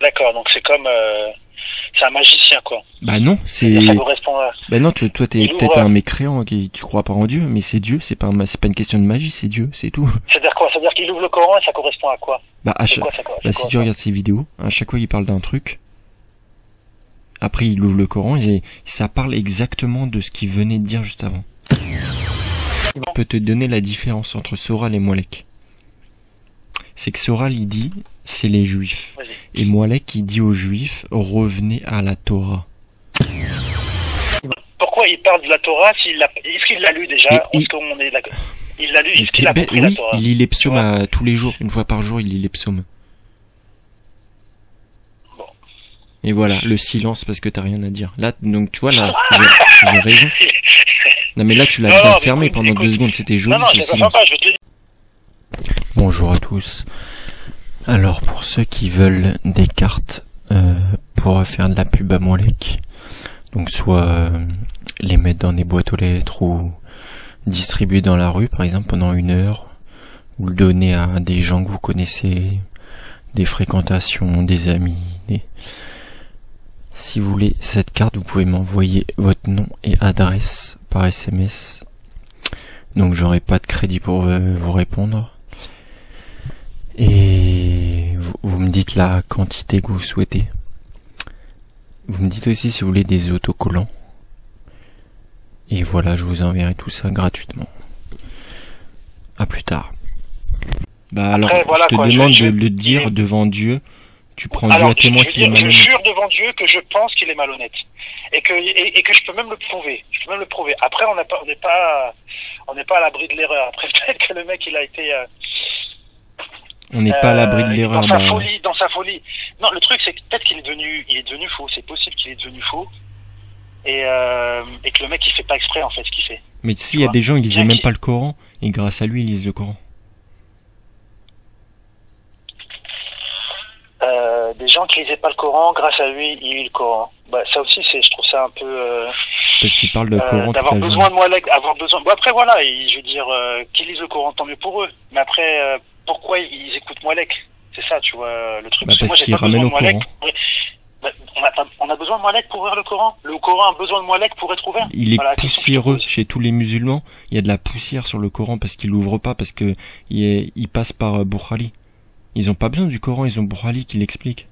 D'accord, donc c'est comme... c'est un magicien, quoi. Bah non, Ça correspond à... Bah non, toi t'es peut-être un mécréant qui tu crois pas en Dieu, mais c'est Dieu, c'est pas une question de magie, c'est Dieu, c'est tout. C'est-à-dire quoi? C'est-à-dire qu'il ouvre le Coran et ça correspond à quoi? Bah, si tu regardes ses vidéos, à chaque fois il parle d'un truc, après il ouvre le Coran et ça parle exactement de ce qu'il venait de dire juste avant. Je peux te donner la différence entre Soral et Molek. C'est que Soral il dit c'est les juifs. Vas-y. Et Molek il dit aux juifs revenez à la Torah. Pourquoi il parle de la Torah est-ce qu'il l'a lu déjà? Est-ce qu'on est d'accord? Il l'a lu, est-ce qu'il a compris la Torah? Il lit les psaumes tous les jours, une fois par jour il lit les psaumes. Bon. Et voilà, le silence parce que t'as rien à dire. Là, donc tu vois là, j'ai raison. Non mais là tu l'as bien fermé pendant 2 secondes, c'était joli. Non, je vais pas, je vais te le dire. Bonjour à tous. Alors pour ceux qui veulent des cartes pour faire de la pub à Molek, donc soit les mettre dans des boîtes aux lettres ou distribuer dans la rue par exemple pendant 1 heure, ou le donner à des gens que vous connaissez, des fréquentations, des amis. Si vous voulez cette carte, vous pouvez m'envoyer votre nom et adresse par SMS. Donc j'aurai pas de crédit pour vous répondre. Et vous me dites la quantité que vous souhaitez. Vous me dites aussi si vous voulez des autocollants. Et voilà, je vous enverrai tout ça gratuitement. À plus tard. Bah alors, après, voilà, je te demande de le dire devant Dieu. Tu prends Dieu à témoin s'il est malhonnête. Je jure devant Dieu que je pense qu'il est malhonnête. Et que je peux même le prouver. Je peux même le prouver. Après, on n'est pas à l'abri de l'erreur. Après, peut-être que le mec, il a été... on n'est pas à l'abri de l'erreur. Dans sa folie. Non, le truc, c'est que peut-être qu'il est devenu fou. C'est possible qu'il est devenu fou. Et que le mec, il fait pas exprès, en fait, ce qu'il fait. Mais tu sais, il y a des gens, ils lisaient même pas le Coran. Et grâce à lui, ils lisent le Coran. Des gens qui lisaient pas le Coran, grâce à lui, ils lisent le Coran. Bah, ça aussi, je trouve ça un peu... parce qu'il parle de Coran d'avoir besoin de Molek, Bon, après, voilà, je veux dire, qu'ils lisent le Coran, tant mieux pour eux. Mais après, pourquoi ils écoutent Molek? C'est ça, tu vois, le truc. Bah, parce qu'il ramène au Coran. On a besoin de Molek pour ouvrir le Coran. Le Coran a besoin de Molek pour être ouvert. Il est poussiéreux chez tous les musulmans. Il y a de la poussière sur le Coran parce qu'il l'ouvre pas, parce que il passe par Boukhari. Ils ont pas besoin du Coran, ils ont Boukhari qui l'explique.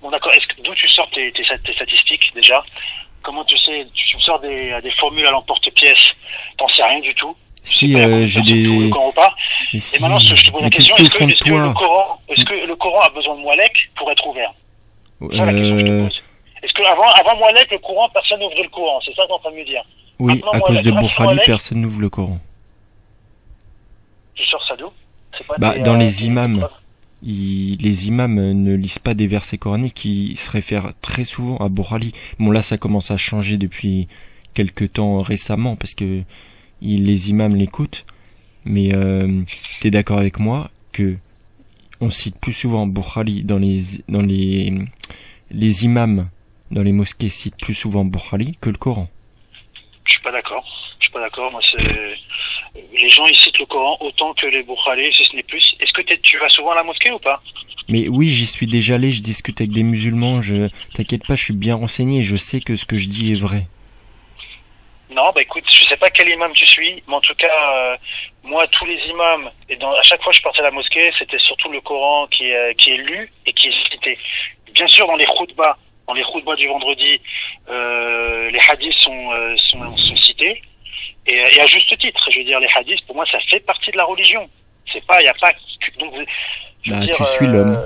Bon, d'accord. D'où tu sors tes statistiques déjà? Comment tu sais? Tu me sors des formules à l'emporte-pièce. T'en sais rien du tout. Si j'ai des. Et maintenant, je te pose la question, est-ce que le Coran a besoin de Molek pour être ouvert? C'est ça la question que je te pose. Est-ce que avant Molek, le Coran, personne n'ouvrait le Coran? C'est ça que t'es en train de me dire? Oui, maintenant, à cause de Boukhari, personne n'ouvre le Coran. Tu sors ça d'où? Dans les imams. Les imams ne lisent pas des versets coraniques, ils se réfèrent très souvent à Boukhari. Bon là ça commence à changer depuis quelque temps récemment parce que les imams l'écoutent, mais t'es d'accord avec moi que on cite plus souvent Boukhari dans les imams dans les mosquées citent plus souvent Boukhari que le Coran. Je suis pas d'accord. Moi, les gens ils citent le Coran autant que les Boukhari, si ce n'est plus. Est-ce que tu vas souvent à la mosquée ou pas? Mais oui, j'y suis déjà allé. Je discute avec des musulmans. T'inquiète pas, je suis bien renseigné. Et je sais que ce que je dis est vrai. Non, bah écoute, je sais pas quel imam tu suis, mais en tout cas, moi, tous les imams, à chaque fois que je partais à la mosquée, c'était surtout le Coran qui est lu et qui est cité. Bien sûr, dans les khutbahs du vendredi, les hadiths sont cités. Et à juste titre, je veux dire, les hadiths, pour moi, ça fait partie de la religion. Il y a pas, donc, tu suis l'homme.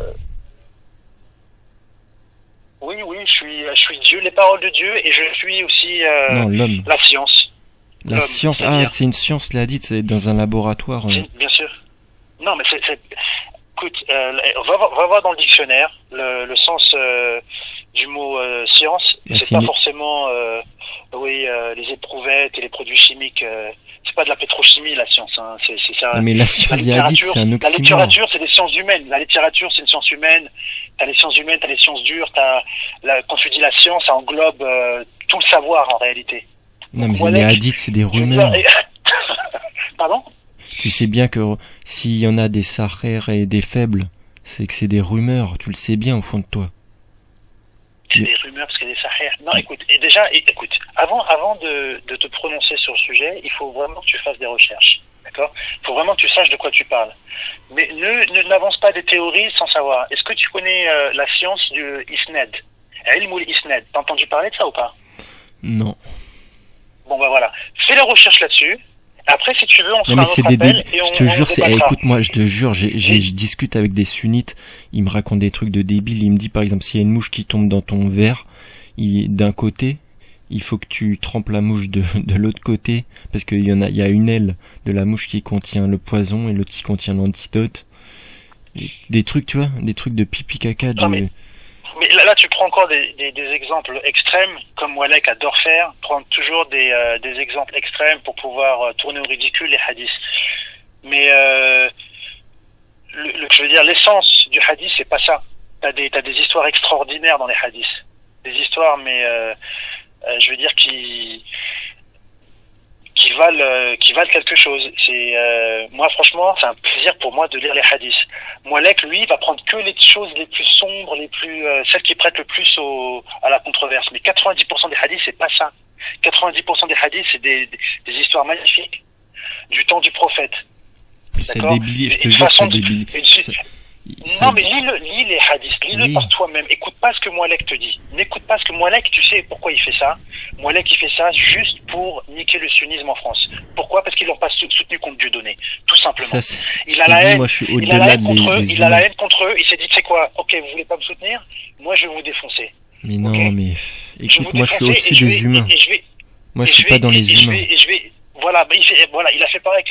Oui, je suis Dieu, les paroles de Dieu, et je suis aussi, l'homme. La science. La science, c'est une science, l'a dit, c'est dans un laboratoire. Bien sûr. Non, mais écoute, va voir dans le dictionnaire, le sens, du mot, science, c'est pas forcément, les éprouvettes et les produits chimiques, c'est pas de la pétrochimie, la science, hein. C'est ça. Non, mais la science, c'est un oxymore. La littérature, c'est des sciences humaines. La littérature, c'est une science humaine. T'as les sciences humaines, t'as les sciences dures, quand tu dis la science, ça englobe, tout le savoir, en réalité. Non, mais les hadiths, c'est des rumeurs. Pardon? Tu sais bien que s'il y en a des sahères et des faibles, C'est que c'est des rumeurs, tu le sais bien au fond de toi. C'est des rumeurs parce qu'il y a des sahih. Non, écoute, et déjà, écoute, avant de te prononcer sur le sujet, il faut vraiment que tu fasses des recherches. D'accord? Il faut vraiment que tu saches de quoi tu parles. Mais n'avance pas des théories sans savoir. Est-ce que tu connais la science du isnad? Ilm isnad. T'as entendu parler de ça ou pas? Non. Bon, bah voilà. Fais la recherche là-dessus. Après, si tu veux, on se Non fera mais un c'est autre des appel et je te jure, c'est, débattra. écoute-moi, je te jure, je discute avec des sunnites, ils me racontent des trucs de débiles, ils me disent par exemple s'il y a une mouche qui tombe dans ton verre, d'un côté, il faut que tu trempes la mouche de l'autre côté, parce qu'il il y a une aile de la mouche qui contient le poison et l'autre qui contient l'antidote. Des trucs, tu vois, des trucs de pipi caca de... Non, mais là, tu prends encore des exemples extrêmes, comme Walek adore faire, prendre toujours des exemples extrêmes pour pouvoir tourner au ridicule les hadiths. Mais je veux dire, l'essence du hadith, c'est pas ça. T'as des histoires extraordinaires dans les hadiths, des histoires, mais je veux dire qui valent quelque chose. C'est moi franchement, c'est un plaisir pour moi de lire les hadiths. Moalek, lui, va prendre que les choses les plus sombres, les plus celles qui prêtent le plus à la controverse. Mais 90% des hadiths, c'est pas ça. 90% des hadiths, c'est des histoires magnifiques du temps du prophète. C'est débile, je te jure, c'est débile. Non, mais lis les hadiths, lis-le oui. par toi-même. Écoute pas ce que Moalek te dit. N'écoute pas ce que Moalek, tu sais pourquoi il fait ça. Moalek, il fait ça juste pour niquer le sunnisme en France. Pourquoi? Parce qu'ils l'ont pas soutenu contre Dieudonné. Tout simplement. Ça, il a la haine. Moi, je suis au-delà contre eux. Il a la haine contre eux. Il s'est dit, tu sais quoi? Ok, vous voulez pas me soutenir? Moi, je vais vous défoncer. Mais non, okay, mais écoute, moi, je suis au-dessus des humains. Moi, je suis pas dans les humains. Voilà, il a fait pareil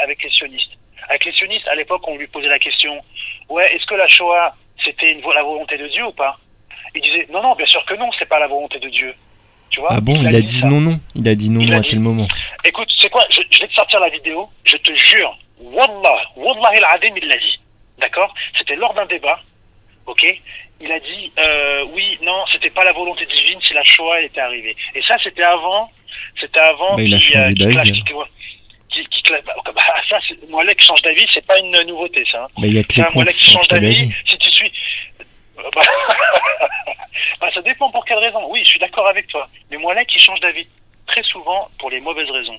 avec les sionistes. Avec les sionistes, à l'époque, on lui posait la question, ouais, est-ce que la Shoah, c'était la volonté de Dieu ou pas? Il disait, non, bien sûr que non, c'est pas la volonté de Dieu. Tu vois? Ah bon, il a dit non. Il a dit non à quel moment? Écoute, c'est quoi? Je vais te sortir la vidéo, je te jure, Wallah al-Adim, il l'a dit. D'accord? C'était lors d'un débat, ok? Il a dit, oui, non, c'était pas la volonté divine si la Shoah était arrivée. Et ça, c'était avant il a changé d'avis. Ça, Moalek change d'avis, c'est pas une nouveauté, ça. Hein. Mais il y a que les Moalek qui change d'avis, si tu suis... ça dépend pour quelle raison. Oui, je suis d'accord avec toi. Mais Moalek, il change d'avis très souvent pour les mauvaises raisons.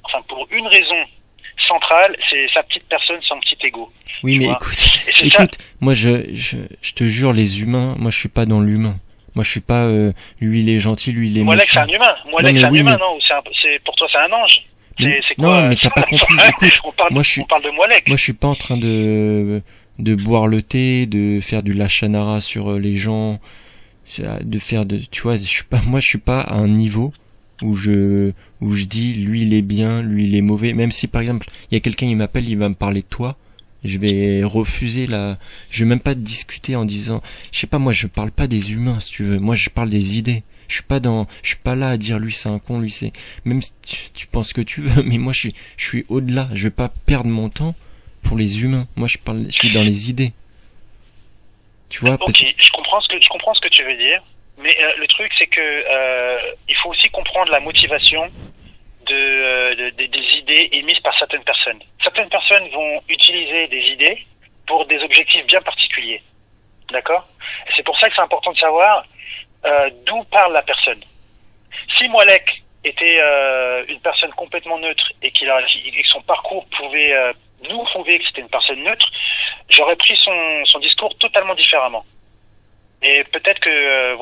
Enfin, pour une raison centrale, c'est sa petite personne, son petit ego. Oui, mais écoute, moi, je te jure, les humains, moi, je suis pas dans l'humain. Moi, je suis pas, lui, il est gentil, lui, il est Moalek, méchant. c'est un humain. Moalek, c'est un humain, non? Pour toi, c'est un ange. C'est quoi? Non, mais t'as pas compris. Écoute, on parle de Moalek. Moi, je suis pas en train de boire le thé, de faire du lachanara sur les gens, tu vois, je suis pas à un niveau où je dis, lui, il est bien, lui, il est mauvais. Même si, par exemple, il y a quelqu'un, il m'appelle, il va me parler de toi, je vais refuser je vais même pas discuter en disant, je sais pas, moi, je parle pas des humains, si tu veux. Moi, je parle des idées. Je suis pas là à dire lui c'est un con, lui c'est, même si tu penses ce que tu veux, mais moi je suis au-delà, je vais pas perdre mon temps pour les humains. Moi je suis dans les idées. Tu vois? Ok, je comprends ce que tu veux dire, mais le truc c'est que il faut aussi comprendre la motivation des idées émises par certaines personnes. Certaines personnes vont utiliser des idées pour des objectifs bien particuliers. D'accord? Et c'est pour ça que c'est important de savoir d'où parle la personne. Si Moalek était une personne complètement neutre et que son parcours pouvait nous prouver que c'était une personne neutre, j'aurais pris son discours totalement différemment. Et peut-être que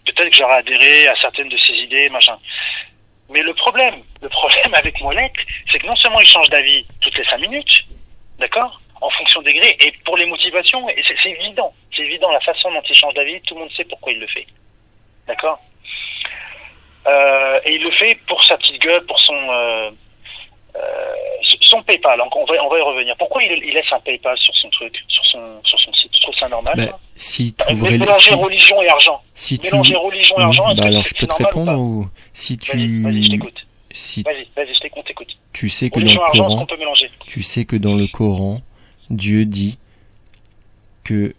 peut-être que j'aurais adhéré à certaines de ses idées, machin. Mais le problème avec Moalek, c'est que non seulement il change d'avis toutes les 5 minutes, d'accord, en fonction des grés, et pour les motivations, et c'est évident. C'est évident, la façon dont il change d'avis, tout le monde sait pourquoi il le fait. D'accord? Et il le fait pour sa petite gueule, pour son PayPal. Donc on va y revenir. Pourquoi il laisse un PayPal sur son truc, sur son site? Tu trouves ça normal? Si mélanger religion et argent. Mélanger religion et argent, alors je peux te répondre ou si tu... Vas-y, je t'écoute. Si... Vas-y, je t'écoute. Tu sais que religion dans le Coran, qu'on peut mélanger. Tu sais que dans le Coran, Dieu dit que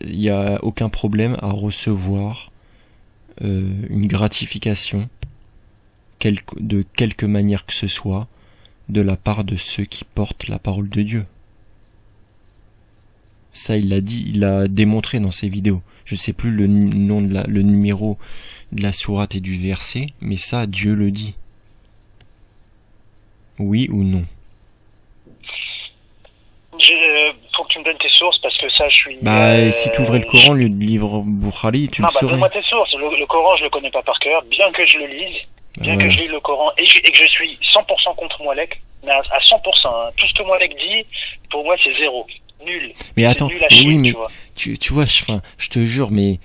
il y a aucun problème à recevoir une gratification de quelque manière que ce soit de la part de ceux qui portent la parole de Dieu. Ça, il l'a dit, il l'a démontré dans ses vidéos. Je sais plus le nom le numéro de la sourate et du verset, mais ça, Dieu le dit. Oui ou non? Faut que tu me donnes tes sources parce que ça, je suis. Si tu ouvrais le Coran, le livre Bukhari, tu le saurais. Donne-moi tes sources. Le Coran, je le connais pas par cœur, bien que je le lise, que je lis le Coran et que je suis 100% contre Moualek, mais à 100%. Hein. Tout ce que Moualek dit, pour moi, c'est zéro. Nul. Mais attends, nul à chier, oui, mais tu vois, je te jure, mais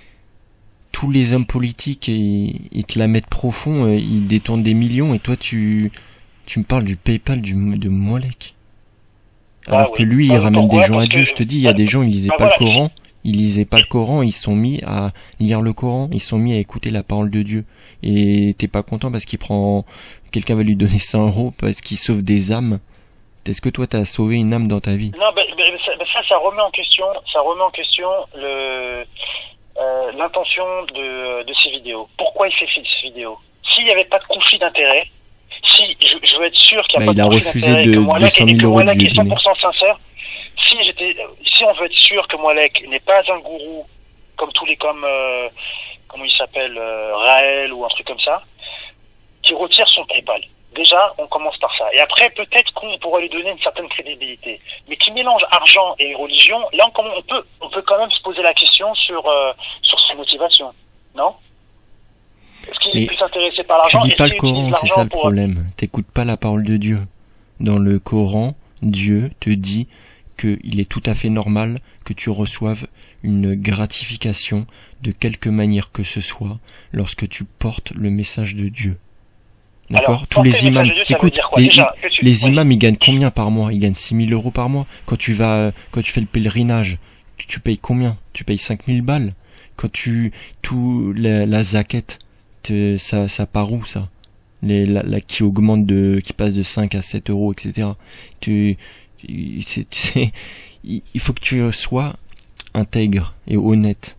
tous les hommes politiques, ils te la mettent profond, ils détournent des millions, et toi, tu me parles du PayPal de Moualek. Alors que lui, il ramène des gens à Dieu. Je te dis, il y a des gens, ils lisaient pas le Coran. Ils lisaient pas le Coran, ils sont mis à lire le Coran, ils sont mis à écouter la parole de Dieu. Et t'es pas content parce quelqu'un va lui donner 100 € parce qu'il sauve des âmes. Est-ce que toi t'as sauvé une âme dans ta vie? Non, ça remet en question, l'intention de ces vidéos. Pourquoi il fait ces vidéos? S'il n'y avait pas de conflit d'intérêt, si je veux être sûr qu'il n'y a pas de conflit d'intérêt, que Moualek est 100% sincère, si on veut être sûr que Moualek n'est pas un gourou comment il s'appelle, Raël ou un truc comme ça, qui retire son PayPal. Déjà, on commence par ça. Et après, peut-être qu'on pourrait lui donner une certaine crédibilité. Mais qui mélange argent et religion, là, on peut quand même se poser la question sur ses motivations. Non? Est-ce qu'il est plus intéressé par l'argent? Tu lis pas le Coran, c'est ça le problème. T'écoutes pas la parole de Dieu. Dans le Coran, Dieu te dit qu'il est tout à fait normal que tu reçoives une gratification de quelque manière que ce soit lorsque tu portes le message de Dieu. D'accord? Alors, tous les imams, écoute, les imams, oui. Ils gagnent combien par mois? Ils gagnent 6 000 € par mois. Quand tu fais le pèlerinage, tu payes combien? Tu payes 5 000 balles. Quand la zakat, ça part où, ça? Qui augmente qui passe de 5 à 7 €, etc. Il faut que tu sois intègre et honnête.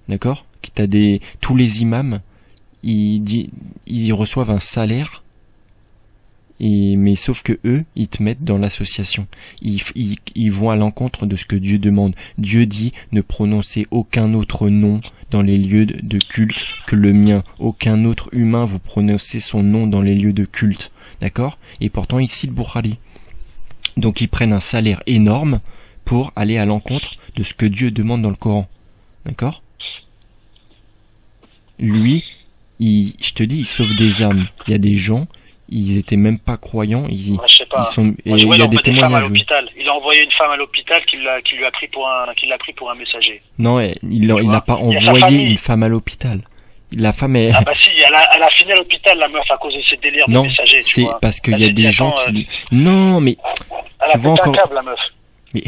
D'accord? Tous les imams, ils reçoivent un salaire, mais sauf que eux, ils te mettent dans l'association. Ils vont à l'encontre de ce que Dieu demande. Dieu dit ne prononcez aucun autre nom dans les lieux de culte que le mien. Aucun autre humain vous prononcez son nom dans les lieux de culte. D'accord? Et pourtant, il cite Bukhari. Donc ils prennent un salaire énorme pour aller à l'encontre de ce que Dieu demande dans le Coran. D'accord? Lui, je te dis, il sauve des âmes. Il y a des gens, ils étaient même pas croyants. Je sais pas. Il y a des témoignages. Il a envoyé une femme à l'hôpital qui l'a pris pour un messager. Non, il n'a pas envoyé une femme à l'hôpital. La femme est... Ah bah si, elle a fini à l'hôpital, la meuf, à cause de ses délires de messager. C'est parce qu'il y a des gens qui... Non, mais... Elle a pété un câble, la meuf. Mais...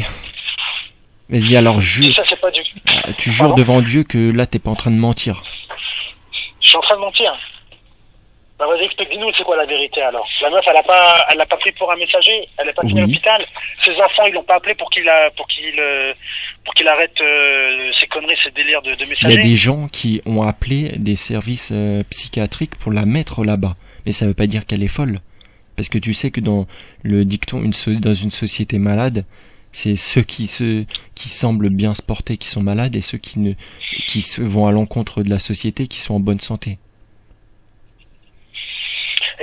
Vas-y, alors jure. Ça, c'est pas du... Tu jures devant Dieu que là, t'es pas en train de mentir. Je suis en train de mentir. Bah vas-y, explique-nous, c'est quoi la vérité alors? La meuf, elle l'a pas pris pour un messager, elle est pas fini à l'hôpital. Ses enfants, ils l'ont pas appelé pour qu'il arrête ses conneries, ses délires de messager. Il y a des gens qui ont appelé des services psychiatriques pour la mettre là-bas. Mais ça veut pas dire qu'elle est folle. Parce que tu sais que dans le dicton, dans une société malade, c'est ceux qui semblent bien se porter qui sont malades et ceux qui vont à l'encontre de la société qui sont en bonne santé.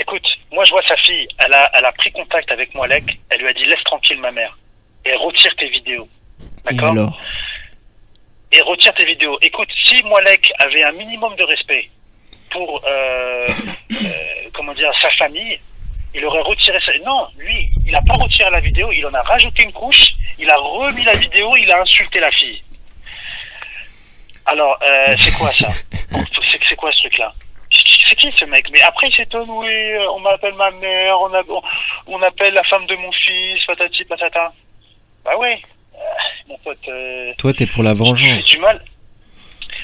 Écoute, moi je vois sa fille, elle a pris contact avec Moualek, elle lui a dit laisse tranquille ma mère et retire tes vidéos. D'accord? Et alors? Et retire tes vidéos. Écoute, si Moualek avait un minimum de respect pour sa famille, il aurait retiré ça. Non, lui, il a pas retiré la vidéo, il en a rajouté une couche, il a remis la vidéo, il a insulté la fille. Alors, c'est quoi ça? C'est quoi ce truc-là? C'est qui ce mec? Mais après il s'étonne, oui, on m'appelle ma mère, on appelle la femme de mon fils, patati patata. Bah ouais, mon pote. Toi t'es pour la vengeance. Tu mal.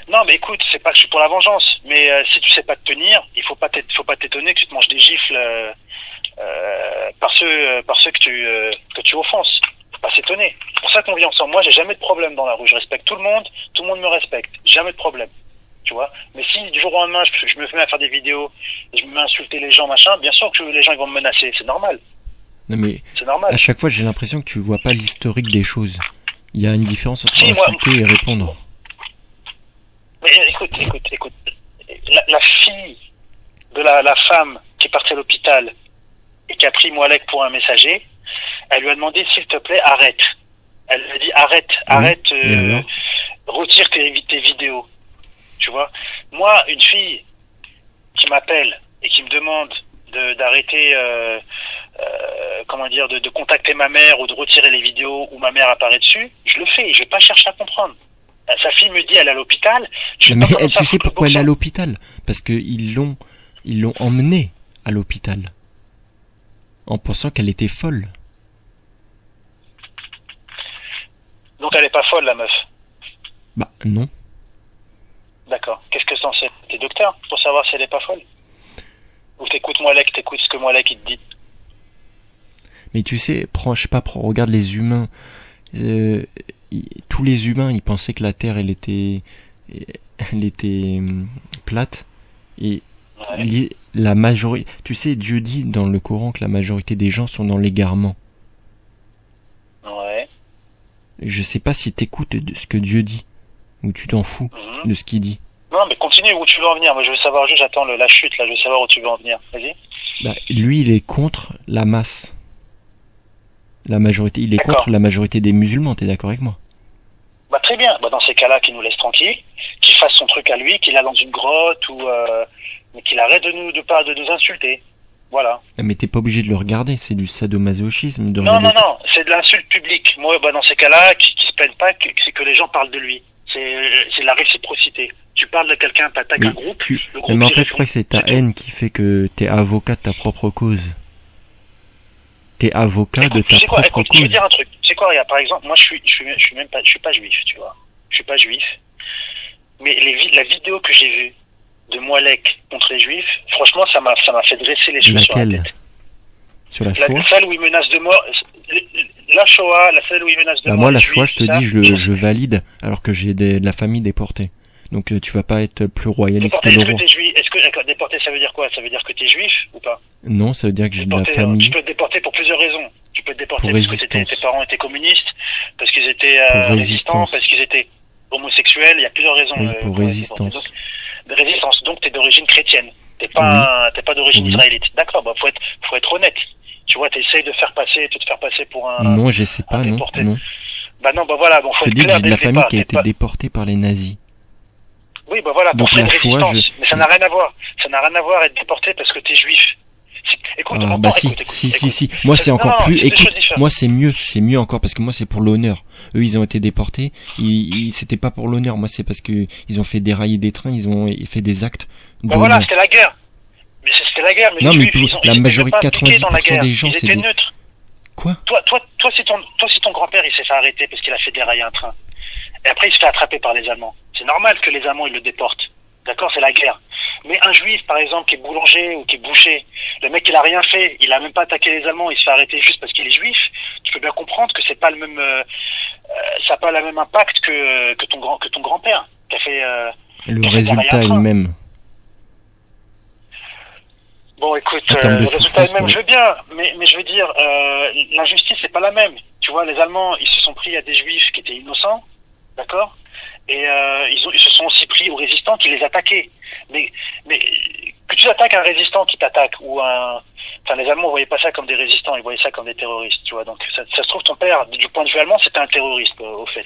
Non mais écoute, c'est pas que je suis pour la vengeance, mais si tu sais pas te tenir, il faut pas t'étonner que tu te manges des gifles par ceux que tu offenses. Faut pas s'étonner. C'est pour ça qu'on vit ensemble. Moi j'ai jamais de problème dans la rue, je respecte tout le monde me respecte, jamais de problème. Tu vois, mais si du jour au lendemain je me mets à faire des vidéos et je me mets à insulter les gens machin, bien sûr que les gens ils vont me menacer, c'est normal. Non mais c'est normal. à chaque fois j'ai l'impression que tu vois pas l'historique des choses. Il y a une différence entre Si, insulter et répondre. Mais écoute. La fille de la femme qui est partie à l'hôpital et qui a pris Moualek pour un messager, elle lui a demandé s'il te plaît arrête. Elle lui a dit arrête, retire tes vidéos. Tu vois. Moi, une fille qui m'appelle et qui me demande d'arrêter, de contacter ma mère ou de retirer les vidéos où ma mère apparaît dessus, je le fais. Je vais pas chercher à comprendre. Sa fille me dit elle est à l'hôpital. Mais tu sais pourquoi elle est à l'hôpital? Parce que ils l'ont emmenée à l'hôpital en pensant qu'elle était folle. Donc elle est pas folle, la meuf? Bah non. D'accord. Qu'est-ce que t'en sais? T'es docteur pour savoir si elle est pas folle? Ou t'écoutes ce que Moualek il te dit? Mais tu sais, regarde les humains. Tous les humains, ils pensaient que la Terre, elle était plate. Et ouais. La majorité, tu sais, Dieu dit dans le Coran que la majorité des gens sont dans l'égarement. Ouais. Je sais pas si t'écoutes ce que Dieu dit, ou tu t'en fous de ce qu'il dit. Non, mais continue où tu veux en venir. Moi, je veux savoir juste, j'attends la chute, là, je veux savoir où tu veux en venir. Vas-y. Bah, lui, il est contre la masse. La majorité, il est contre la majorité des musulmans, t'es d'accord avec moi? Bah, très bien. Bah, dans ces cas-là, qu'il nous laisse tranquille, qu'il fasse son truc à lui, qu'il aille dans une grotte ou, mais qu'il arrête de nous insulter. Voilà. Mais t'es pas obligé de le regarder, c'est du sadomasochisme. Non, c'est de l'insulte publique. Moi, bah, dans ces cas-là, qui se plaignent pas, c'est que les gens parlent de lui. C'est la réciprocité. Tu parles de quelqu'un, t'attaques un groupe. Mais en fait, je crois que c'est ta haine qui fait que t'es avocat de ta propre cause. T'es avocat de ta propre cause. Je vais dire un truc. Tu sais quoi, regarde, par exemple, moi, je suis pas juif, tu vois. Je suis pas juif. Mais la vidéo que j'ai vue de Moualek contre les juifs, franchement, ça m'a fait dresser les cheveux sur la tête. Sur la Shoah? Celle où il menace de mort. La Shoah, celle où il menace de mort. Moi, la Shoah, je te dis, je valide, alors que j'ai de la famille déportée. Donc tu vas pas être plus royaliste que le roi. Est-ce que déporté, ça veut dire quoi? Ça veut dire que t'es juif ou pas? Non, ça veut dire que j'ai de la famille. Tu peux te déporter pour plusieurs raisons. Tu peux te déporter parce que tes parents étaient communistes, parce qu'ils étaient résistants, parce qu'ils étaient homosexuels. Il y a plusieurs raisons. Oui, pour résistance. De résistance. Donc t'es d'origine chrétienne. T'es pas d'origine israélite. D'accord. Bah faut être honnête. Tu vois, t'essayes de te faire passer pour un. Non, j'essaie pas. Non. Bah non, bah voilà. Bon, faut être clair. Je te dis que j'ai de la famille qui a été déportée par les nazis. Oui, bah voilà, pour donc faire une résistance. Mais ça n'a rien à voir. Ça n'a rien à voir être déporté parce que t'es juif. Écoute, si. Moi, c'est encore plus. Écoute, moi, c'est mieux encore parce que moi, c'est pour l'honneur. Eux, ils ont été déportés. C'était pas pour l'honneur. Moi, c'est parce que ils ont fait dérailler des trains. Ils ont fait des actes. Bah voilà, c'était la guerre. Mais c'était la guerre. Mais non, les mais juifs, la majorité, 90% des gens, ils étaient neutres. Quoi? Toi, si ton grand-père, il s'est fait arrêter parce qu'il a fait dérailler un train. Et après, il se fait attraper par les Allemands. C'est normal que les Allemands, ils le déportent. D'accord, c'est la guerre. Mais un juif, par exemple, qui est boulanger ou qui est boucher, le mec, il a rien fait, il a même pas attaqué les Allemands, il se fait arrêter juste parce qu'il est juif. Tu peux bien comprendre que c'est pas le même, ça n'a pas le même impact que ton grand-père, qui a fait. Le résultat est le même. Bon, écoute, le résultat est le même. Je veux bien, mais je veux dire, l'injustice c'est pas la même. Tu vois, les Allemands, ils se sont pris à des juifs qui étaient innocents. D'accord, et ils se sont aussi pris aux résistants qui les attaquaient. Mais que tu attaques un résistant qui t'attaque ou les Allemands voyaient pas ça comme des résistants, ils voyaient ça comme des terroristes. Tu vois, donc ça se trouve ton père, du point de vue allemand, c'était un terroriste au fait.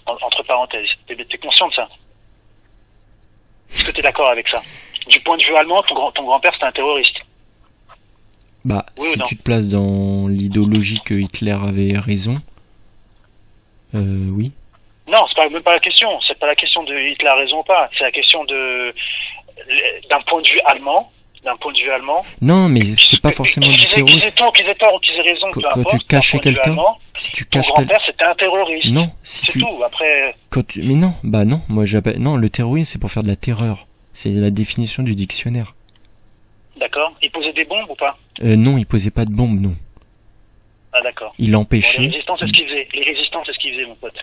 Entre parenthèses, t'es conscient de ça? Est-ce que t'es d'accord avec ça? Du point de vue allemand, ton grand-père c'était un terroriste. Bah, oui, si tu te places dans l'idéologie que Hitler avait raison, oui. Non, c'est même pas la question. C'est pas la question de Hitler a raison ou pas. C'est la question d'un point de vue allemand. Non, mais c'est pas forcément du terrorisme. Qu'ils aient tort ou qu'ils aient raison, peu importe. Quand tu cachais quelqu'un, si tu caches ton grand-père, c'était un terroriste. Non, c'est tout. Après. Mais non, bah non. Moi, non, le terrorisme, c'est pour faire de la terreur. C'est la définition du dictionnaire. D'accord. Il posait des bombes ou pas? Non, il posait pas de bombes, non. Ah d'accord. Il empêchait. Bon, les résistants, c'est ce qu'ils faisaient, mon pote.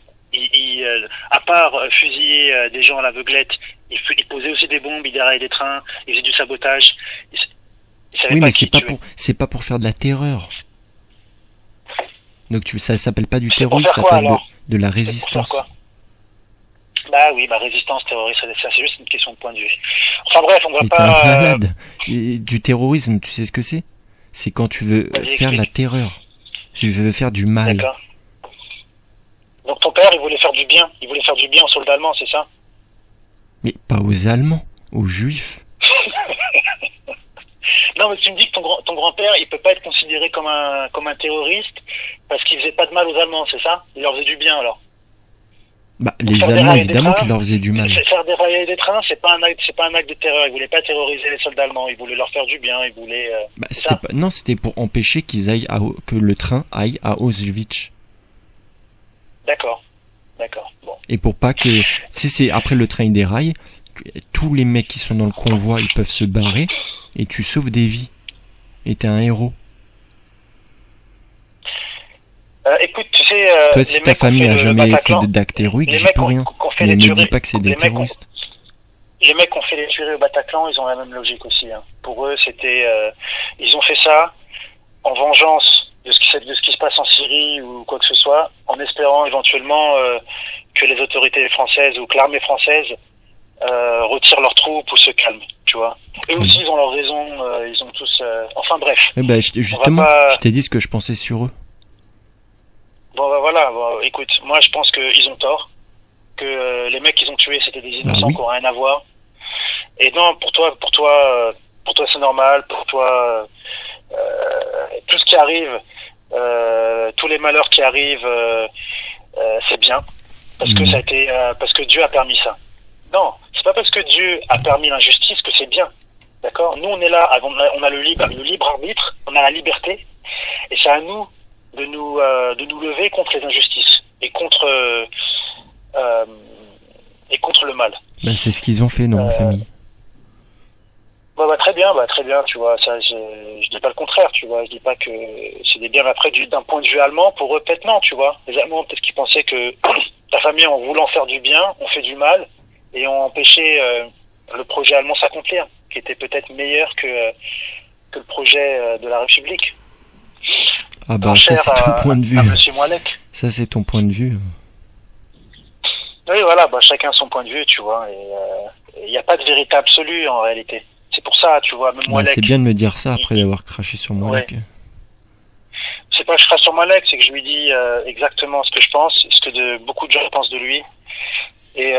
À part fusiller des gens à l'aveuglette, il posait aussi des bombes, il déraillait des trains, il faisait du sabotage. Oui, mais c'est pas pour faire de la terreur. Donc ça s'appelle pas du Pour terrorisme, faire ça quoi, s'appelle alors de la C'est pour faire résistance. quoi? Bah oui, résistance terroriste, ça c'est juste une question de point de vue. Enfin bref, on va Mais t'es un pas... malade. Et du terrorisme, tu sais ce que c'est? C'est quand tu veux Vas-y, faire la explique. terreur. Tu veux faire du mal. D'accord. Donc ton père, il voulait faire du bien. Il voulait faire du bien aux soldats allemands, c'est ça? Mais pas aux Allemands, aux Juifs. Non, mais tu me dis que ton grand-père, il peut pas être considéré comme un terroriste parce qu'il faisait pas de mal aux Allemands, c'est ça? Il leur faisait du bien, alors. Bah, Pour les faire des Allemands, rails et des évidemment, trains, qui leur faisaient du mal. Faire dérailler des trains, c'est pas un acte de terreur. Il voulait pas terroriser les soldats allemands. Il voulait leur faire du bien. Il voulait. Bah, C'est ça. non, c'était pour empêcher que le train aille à Auschwitz. D'accord. Bon. Et pour pas que, si c'est après le train il déraille, tous les mecs qui sont dans le convoi, ils peuvent se barrer, et tu sauves des vies. Et t'es un héros. Écoute, tu sais, Toi, si les ta mecs qui ont famille fait a le jamais fait Bataclan, d'acte héroïque, les j'y mecs peux rien. qui ont fait Mais les ne tueries, dis pas que c'est des les mecs terroristes. les mecs qui ont fait les tueries au Bataclan, ils ont la même logique aussi. Hein. Pour eux, c'était, ils ont fait ça en vengeance de ce qui se passe en Syrie ou quoi que ce soit, en espérant éventuellement que les autorités françaises ou que l'armée française retirent leurs troupes ou se calment, tu vois. Eux Oui. aussi, ils ont leur raison, ils ont tous... Enfin bref. Eh ben, justement, pas- je t'ai dit ce que je pensais sur eux. Bon, bah voilà, bon, écoute, moi je pense qu'ils ont tort, que les mecs qu'ils ont tués, c'était des innocents oui. qui n'ont rien à voir. Et non, pour toi c'est normal, pour toi, tout ce qui arrive, tous les malheurs qui arrivent, c'est bien, parce que ça a été, parce que Dieu a permis ça. Non, c'est pas parce que Dieu a permis l'injustice que c'est bien, d'accord? Nous on est là, on a le libre arbitre, on a la liberté, et c'est à nous de nous lever contre les injustices et contre le mal. Ben, c'est ce qu'ils ont fait dans ma famille. Très bien, tu vois, ça, je dis pas le contraire, tu vois, je dis pas que c'est des biens, mais après, d'un point de vue allemand, pour eux, peut-être non, tu vois. Les Allemands, peut-être qu'ils pensaient que la famille, en voulant faire du bien, ont fait du mal et ont empêché le projet allemand s'accomplir, qui était peut-être meilleur que le projet de la République. Ah bah, ça c'est ton point de vue. Monsieur Moilec. Ça c'est ton point de vue. Oui, voilà, chacun son point de vue, tu vois, et il n'y a pas de vérité absolue, en réalité. C'est pour ça, tu vois, même Bah, Moilec. c'est bien de me dire ça après d'avoir craché sur Moilec. Ouais. C'est pas que je crache sur Moilec, c'est que je lui dis exactement ce que je pense, ce que beaucoup de gens pensent de lui. Et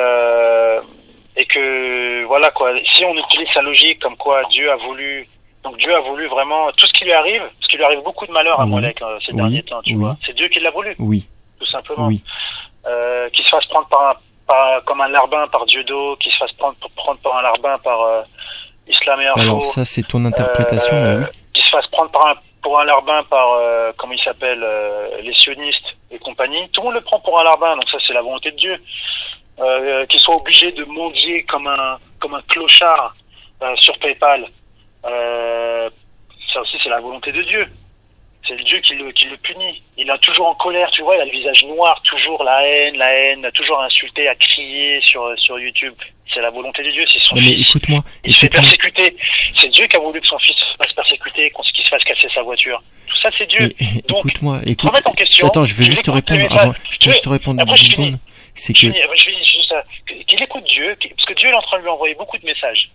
que, voilà, quoi, si on utilise sa logique comme quoi Dieu a voulu vraiment, tout ce qui lui arrive, parce qu'il lui arrive beaucoup de malheurs à Moilec ces derniers temps, tu vois. C'est Dieu qui l'a voulu. Oui. Tout simplement. Oui. Qu'il se fasse prendre comme un larbin par Dieudo, qu'il se fasse prendre par un larbin par Islam et Info. Alors ça c'est ton interprétation, mais oui. Qu'il se fasse prendre pour un larbin par, comment il s'appelle, les sionistes et compagnie. Tout le monde le prend pour un larbin, donc ça c'est la volonté de Dieu. Qu'il soit obligé de mendier comme un clochard sur PayPal. Ça aussi c'est la volonté de Dieu. C'est le Dieu qui le punit. Il est toujours en colère, tu vois, il a le visage noir, toujours la haine, toujours à insulter, à crier sur YouTube. C'est la volonté de Dieu, c'est son mais fils. Écoute-moi. Il se fait persécuter. C'est Dieu qui a voulu que son fils se fasse persécuter, qu'il se fasse casser sa voiture. Tout ça, c'est Dieu. Donc, écoute-moi. remettre en question. Attends, je veux juste te répondre avant. Je te laisse te répondre après, deux secondes. C'est que. Je finis juste ça. Qu'il écoute Dieu, parce que Dieu est en train de lui envoyer beaucoup de messages.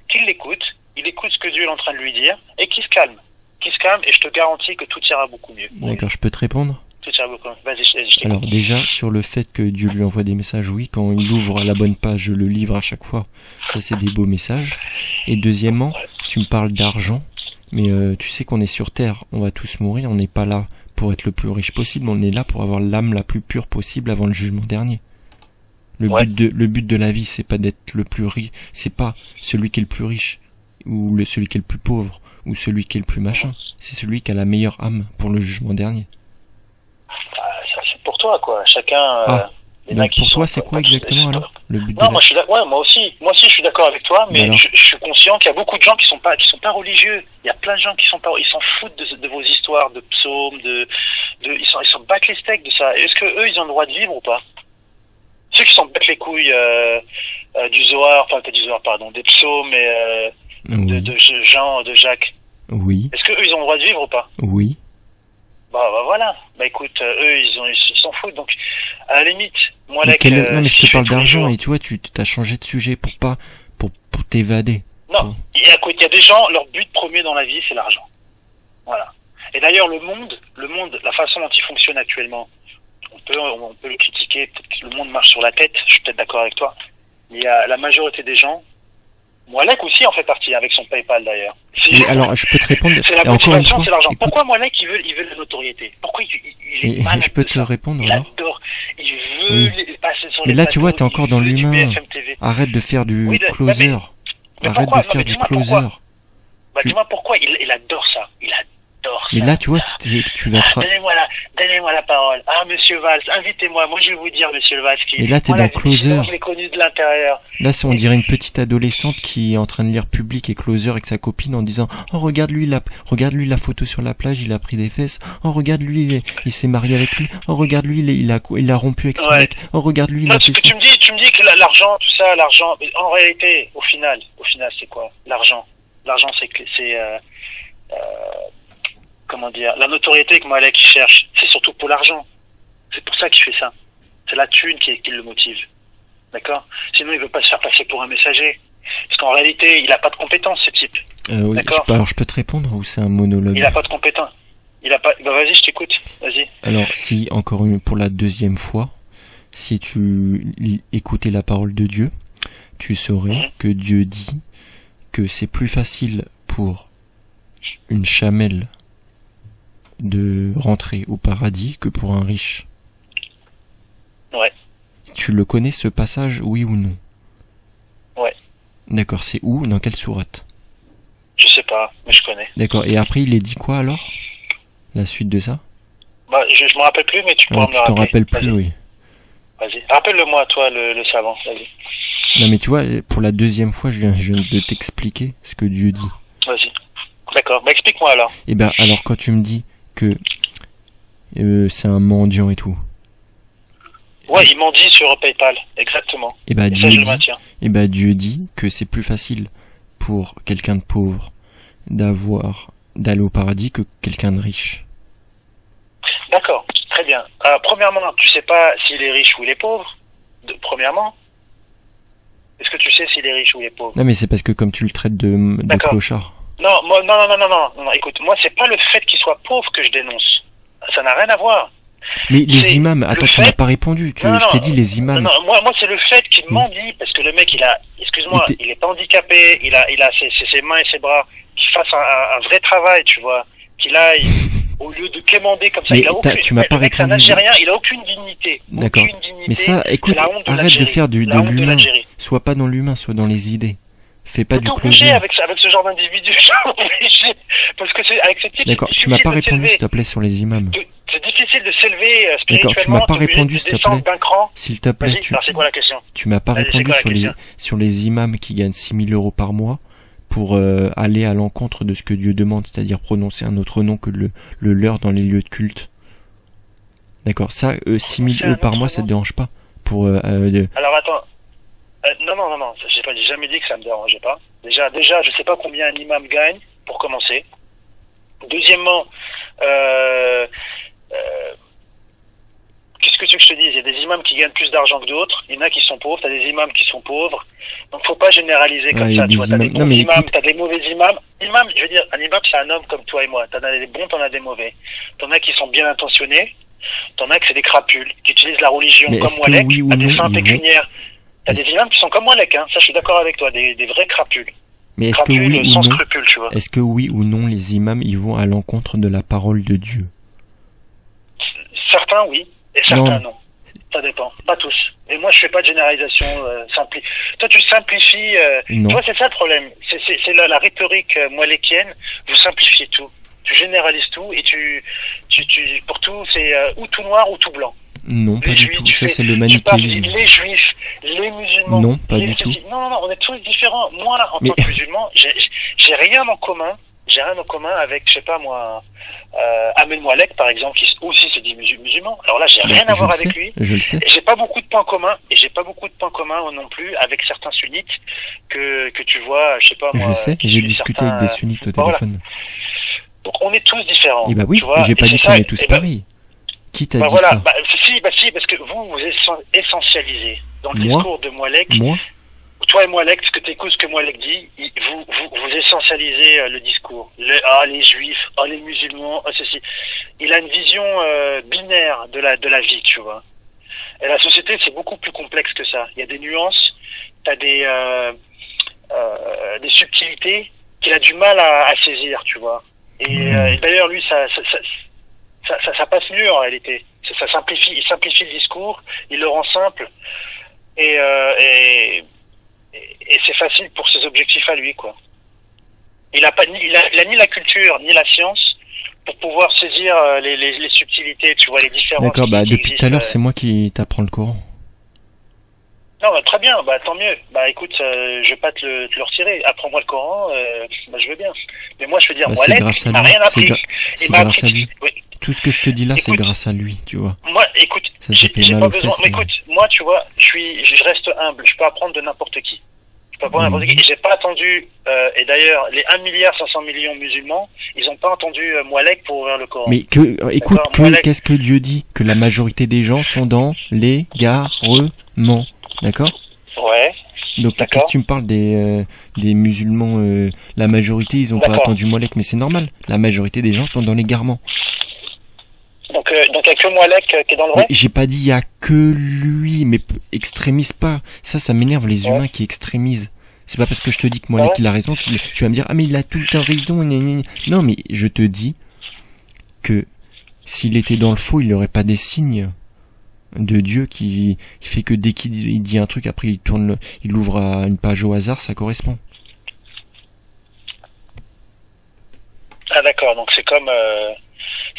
Qu'il l'écoute, il écoute ce que Dieu est en train de lui dire, et qu'il se calme. Et je te garantis que tout ira beaucoup mieux. D'accord, je peux te répondre? Tout ira beaucoup mieux. Vas-y, je t'écoute. Alors déjà, sur le fait que Dieu lui envoie des messages, oui, quand il ouvre la bonne page, je le livre à chaque fois. Ça, c'est des beaux messages. Et deuxièmement, tu me parles d'argent, mais tu sais qu'on est sur Terre, on va tous mourir, on n'est pas là pour être le plus riche possible, on est là pour avoir l'âme la plus pure possible avant le jugement dernier. Le but de la vie, c'est pas d'être le plus riche, c'est pas celui qui est le plus riche, ou celui qui est le plus pauvre, ou celui qui est le plus machin. C'est celui qui a la meilleure âme pour le jugement dernier. Ça, c'est pour toi, quoi. Chacun... Donc pour toi, c'est quoi exactement alors le but Non, moi aussi, je suis d'accord avec toi, mais je suis conscient qu'il y a beaucoup de gens qui sont pas religieux. Il y a plein de gens qui s'en foutent de vos histoires, de psaumes, ils s'en battent les steaks de ça. Est-ce que eux, ils ont le droit de vivre ou pas? Ceux qui s'en battent les couilles du Zohar, enfin pas du Zohar, pardon, des psaumes et oui. de Jean, de Jacques. Oui. Est-ce que eux, ils ont le droit de vivre ou pas? Oui. Bah voilà. Bah écoute, eux ils s'en foutent. Donc à la limite, moi là non mais je te parle d'argent et tu vois, tu t'as changé de sujet pour t'évader. Non, écoute, il y a des gens, leur but premier dans la vie, c'est l'argent. Voilà. Et d'ailleurs, le monde, la façon dont il fonctionne actuellement, on peut le critiquer, peut-être que le monde marche sur la tête, je suis peut-être d'accord avec toi, mais il y a la majorité des gens, Moalek aussi en fait partie, avec son PayPal d'ailleurs. Alors, je peux te répondre, c'est la motivation, c'est l'argent. Pourquoi Moalek, il veut la notoriété? Pourquoi il est malade? Je peux te répondre, il alors? Adore, il veut passer sur les mais là, plateaux, tu vois, t'es encore dans l'humain. Arrête de faire du closer. Arrête de faire du closer. Bah, dis-moi pourquoi, il adore ça. Il adore ça. Mais là, tu vois, tu vas donnez-moi la parole. Ah, monsieur Valls, invitez-moi. Moi, je vais vous dire, monsieur Valls, mais là, t'es dans closer. Je l'ai connu de l'intérieur. Là, on dirait une petite adolescente qui est en train de lire Public et Closer avec sa copine en disant, oh, regarde lui la photo sur la plage, il a pris des fesses. Oh, regarde lui, il s'est marié avec lui. Oh, regarde lui, il a rompu avec son mec. Oh, regarde lui, il a fait ça. Tu me dis que l'argent, tout ça, l'argent, en réalité, au final, c'est quoi? L'argent, c'est comment dire, la notoriété que Moalek il cherche, c'est surtout pour l'argent. C'est pour ça qu'il fait ça. C'est la thune qui le motive. D'accord? Sinon, il veut pas se faire passer pour un messager. Parce qu'en réalité, il a pas de compétences, ce type. Oui, d'accord? Alors, je peux te répondre ou c'est un monologue? Il a pas de compétences. Bah, vas-y, je t'écoute. Vas-y. Alors, si, encore pour la deuxième fois, si tu écoutais la parole de Dieu, tu saurais que Dieu dit que c'est plus facile pour une chamelle de rentrer au paradis que pour un riche. Ouais. Tu le connais ce passage, oui ou non? Ouais. D'accord, c'est où? Dans quelle sourate? Je sais pas, mais je connais. D'accord, et après il est dit quoi alors? La suite de ça? Bah, je me rappelle plus, mais tu pourras me le rappeler. Tu t'en rappelles plus, oui. Vas-y, rappelle-le-moi, toi, le savant, vas-y. Non mais tu vois, pour la deuxième fois, je viens de t'expliquer ce que Dieu dit. Vas-y. D'accord, bah explique-moi alors. Eh ben, alors quand tu me dis que c'est un mendiant et tout. Ouais, il mendie sur PayPal, exactement. Et ben, Dieu dit que c'est plus facile pour quelqu'un de pauvre d'aller au paradis que quelqu'un de riche. D'accord, très bien. Premièrement, tu sais pas s'il est riche ou il est pauvre. Premièrement. Est-ce que tu sais s'il est riche ou il est pauvre? Non, mais c'est parce que comme tu le traites de clochard. Non, écoute, moi c'est pas le fait qu'il soit pauvre que je dénonce. Ça n'a rien à voir. Mais les imams, attends, tu m'as pas répondu. Je t'ai dit les imams. Non, moi c'est le fait qu'il mendie, parce que le mec il est pas handicapé, il a ses mains et ses bras, qu'il fasse un vrai travail, tu vois, qu'il aille au lieu de quémander comme ça. Tu m'as pas répondu. C'est un Algérien, il a aucune dignité. D'accord. Mais ça, écoute, arrête de faire de l'humain. Sois pas dans l'humain, sois dans les idées. Fais pas du closer. Avec ce genre d'individu, obligé. Parce que avec ce type. D'accord, tu m'as pas répondu, s'il te plaît, sur les imams. C'est difficile de s'élever spirituellement. D'accord, tu m'as pas répondu, s'il te plaît. S'il te plaît, c'est quoi la question? Tu m'as pas répondu sur les imams qui gagnent 6 000 € par mois pour aller à l'encontre de ce que Dieu demande, c'est-à-dire prononcer un autre nom que le leur dans les lieux de culte. D'accord, ça, 6 000 € par mois, ça te dérange pas pour Alors attends. Non, j'ai jamais dit que ça me dérangeait pas. Déjà, je sais pas combien un imam gagne, pour commencer. Deuxièmement, qu'est-ce que tu veux que je te dise? Il y a des imams qui gagnent plus d'argent que d'autres. Il y en a qui sont pauvres. T'as des imams qui sont pauvres. Donc faut pas généraliser comme ça. Tu vois, t'as des bons imams, t'as des mauvais imams. Je veux dire, un imam c'est un homme comme toi et moi. T'en as des bons, t'en as des mauvais. T'en as qui sont bien intentionnés. T'en as que c'est des crapules, qui utilisent la religion comme Moalek, à des fins pécuniaires. T'as des imams qui sont comme Moalek, hein. Ça je suis d'accord avec toi, des vrais crapules. Mais est-ce que oui ou sans non, scrupule, tu vois. Est-ce que oui ou non les imams ils vont à l'encontre de la parole de Dieu? Certains oui, et certains non. Ça dépend, pas tous. Et moi je fais pas de généralisation Toi tu simplifies. Toi c'est ça le problème. C'est la rhétorique moalekienne. Vous simplifiez tout. Tu généralises tout et tu pour tout c'est ou tout noir ou tout blanc. Non, pas du tout. Ça, c'est le manichéisme. Les juifs, les musulmans. Non, pas du tout. Non, on est tous différents. Moi, en tant que musulman, j'ai rien en commun. J'ai rien en commun avec, je sais pas moi, Ahmed Moalek, par exemple, qui aussi se dit musulman. Alors là, j'ai rien à voir avec lui. Je le sais. J'ai pas beaucoup de points communs, et j'ai pas beaucoup de points communs non plus avec certains sunnites que tu vois, je sais pas moi. Je sais, j'ai discuté avec des sunnites au téléphone. Donc on est tous différents. Et bah oui, tu vois, j'ai pas dit qu'on est tous pareils. Qui t'a dit voilà, ça? si, parce que vous essentialisez. Dans le discours de Mouallek, moi toi et Mouallek, ce que Mouallek dit, vous essentialisez le discours. Les juifs, les musulmans, ceci. Il a une vision binaire de la vie, tu vois. Et la société, c'est beaucoup plus complexe que ça. Il y a des nuances, t'as des subtilités qu'il a du mal à saisir, tu vois. Et d'ailleurs, lui, ça passe mieux en réalité. Ça simplifie, il simplifie le discours, il le rend simple, et c'est facile pour ses objectifs à lui, quoi. Il a ni la culture ni la science pour pouvoir saisir les subtilités, tu vois, les différences. D'accord, depuis tout à l'heure, c'est moi qui t'apprends le Coran. Non, très bien, tant mieux. Écoute, je vais pas te le retirer. Apprends-moi le Coran, je veux bien. Mais moi, je veux dire, c'est grâce à lui. rien appris. C'est grâce à lui. Oui. Tout ce que je te dis là, c'est grâce à lui, tu vois. Moi, écoute, j'ai pas besoin. Mais écoute, moi, tu vois, je reste humble. Je peux apprendre de n'importe qui. J'ai pas attendu, et d'ailleurs, les 1,5 milliard musulmans, ils ont pas entendu Mouallek pour ouvrir le Coran. Mais qu'est-ce que Dieu dit? Que la majorité des gens sont dans l'égarement. D'accord? Ouais. Donc qu'est-ce que tu me parles des musulmans, la majorité, ils ont pas attendu Mouallek, mais c'est normal. La majorité des gens sont dans l'égarement. Donc il y a que Mouallek qui est dans le vrai? J'ai pas dit il y a que lui, mais extrémise pas. Ça m'énerve les humains qui extrémisent. C'est pas parce que je te dis que Mouallek il a raison tu vas me dire mais il a tout le temps raison. Non, mais je te dis que s'il était dans le faux, il aurait pas des signes de Dieu qui fait que dès qu'il dit un truc, après il ouvre à une page au hasard, ça correspond. Ah d'accord, donc c'est comme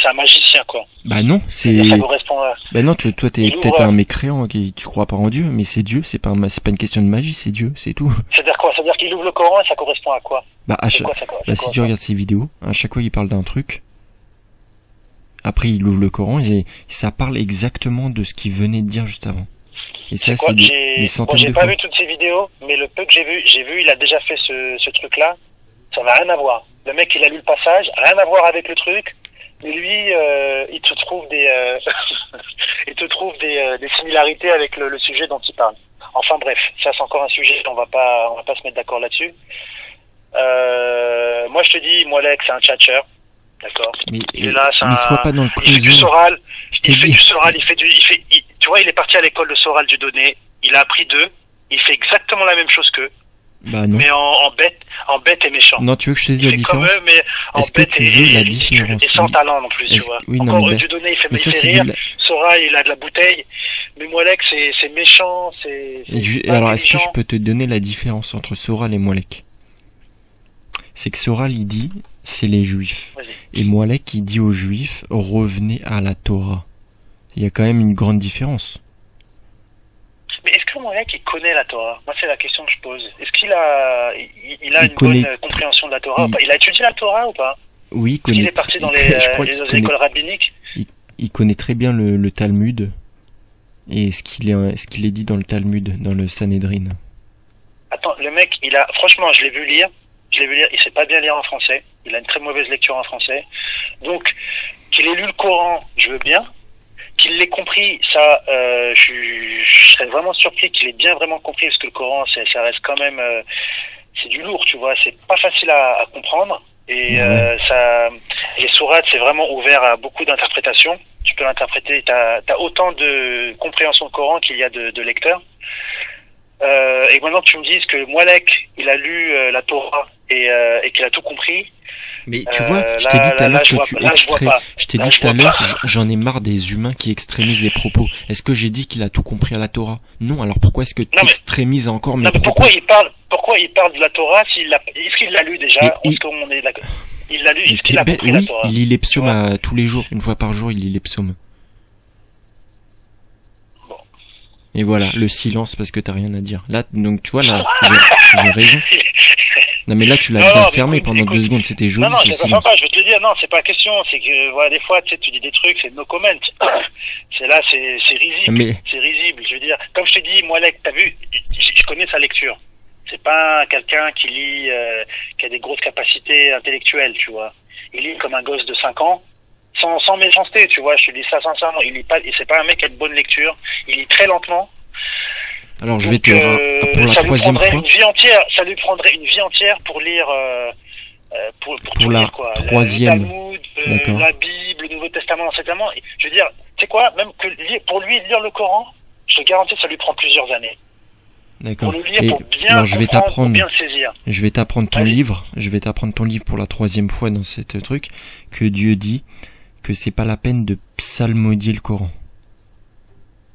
c'est un magicien, quoi. Bah non, c'est. Ça correspond à... Bah non, toi t'es peut-être un mécréant qui tu crois pas en Dieu, mais c'est Dieu, c'est pas une question de magie, c'est Dieu, c'est tout. C'est-à-dire quoi? C'est-à-dire qu'il ouvre le Coran et ça correspond à quoi? Si tu regardes ses vidéos, à chaque fois il parle d'un truc. Après il ouvre le Coran et ça parle exactement de ce qu'il venait de dire juste avant. Et ça c'est des centaines de fois. J'ai pas vu toutes ces vidéos, mais le peu que j'ai vu, il a déjà fait ce truc-là. Ça n'a rien à voir. Le mec il a lu le passage, rien à voir avec le truc. Mais lui, il te trouve des similarités avec le sujet dont il parle. Enfin bref, ça c'est encore un sujet, on va pas se mettre d'accord là-dessus. Moi je te dis, Mouallek c'est un tchatcheur, d'accord. Mais sois pas dans le il fait du Soral, tu vois, il est parti à l'école de Soral du Donné, il a appris d'eux, il fait exactement la même chose qu'eux. Bah non. Mais en bête et méchant. Non, tu veux que je te dise la différence? Comme eux, mais en bête et sans talent non plus, tu vois. Oui, encore eux, du Donné, il fait rire. Sora, il a de la bouteille. Mais Mouallek, c'est méchant, alors, est-ce que je peux te donner la différence entre Soral et Mouallek? C'est que Soral, il dit, c'est les juifs. Et Mouallek, il dit aux juifs, revenez à la Torah. Il y a quand même une grande différence. Mais est-ce que Mouallek, il connaît la Torah? Moi, c'est la question que je pose. Est-ce qu'il a une bonne compréhension de la Torah ou pas? Il a étudié la Torah ou pas? Oui, il connaît. Il est parti dans les écoles rabbiniques? Il connaît très bien le Talmud et ce qu'il est dit dans le Talmud, dans le Sanhedrin. Attends, le mec, franchement, je l'ai vu lire, il sait pas bien lire en français, il a une très mauvaise lecture en français. Donc, qu'il ait lu le Coran, je veux bien. Qu'il l'ait compris, ça, je serais vraiment surpris qu'il ait bien vraiment compris, parce que le Coran, ça reste quand même, c'est du lourd, tu vois, c'est pas facile à comprendre, et les sourates, c'est vraiment ouvert à beaucoup d'interprétations. Tu peux l'interpréter, t'as autant de compréhension du Coran qu'il y a de lecteurs. Et maintenant que tu me dises que Mouallek, il a lu la Torah et qu'il a tout compris. Mais tu vois, je t'ai dit tout à l'heure je t'ai dit tout à l'heure, j'en ai marre des humains qui extrémisent les propos. Est-ce que j'ai dit qu'il a tout compris à la Torah? Non, alors pourquoi est-ce que tu extrémises encore mes propos? Pourquoi il parle de la Torah est-ce qu'il l'a lu déjà? Il l'a lu, est-ce qu'il a compris la Torah? Il lit les psaumes tous les jours, une fois par jour, il lit les psaumes. Bon. Et voilà, le silence parce que t'as rien à dire. Là, donc tu vois, là, j'ai raison. Non mais là tu l'as bien fermé pendant 2 secondes, c'était joli. Non, c'est pas sympa, je vais te le dire, non, c'est pas la question, c'est que voilà, des fois tu dis des trucs, c'est no comment. C'est risible, c'est risible, je veux dire. Comme je t'ai dit, Mouallek, t'as vu, je connais sa lecture. C'est pas quelqu'un qui lit, qui a des grosses capacités intellectuelles, tu vois. il lit comme un gosse de 5 ans, sans méchanceté, tu vois, je te dis ça sincèrement, il lit pas, c'est pas un mec qui a de bonne lecture, il lit très lentement. Alors je Donc, vais te pour la troisième fois. Ça lui prendrait une vie entière pour lire, pour tout la lire, quoi. troisième. Le Talmud, la Bible, le Nouveau Testament, l'Ancien Testament. Je veux dire, tu sais quoi, même que pour lui lire le Coran, je te garantis que ça lui prend plusieurs années. D'accord. Pour le lire, pour bien comprendre, pour bien le saisir. Je vais t'apprendre ton livre. Je vais t'apprendre ton livre pour la troisième fois dans cette truc que Dieu dit que c'est pas la peine de psalmodier le Coran.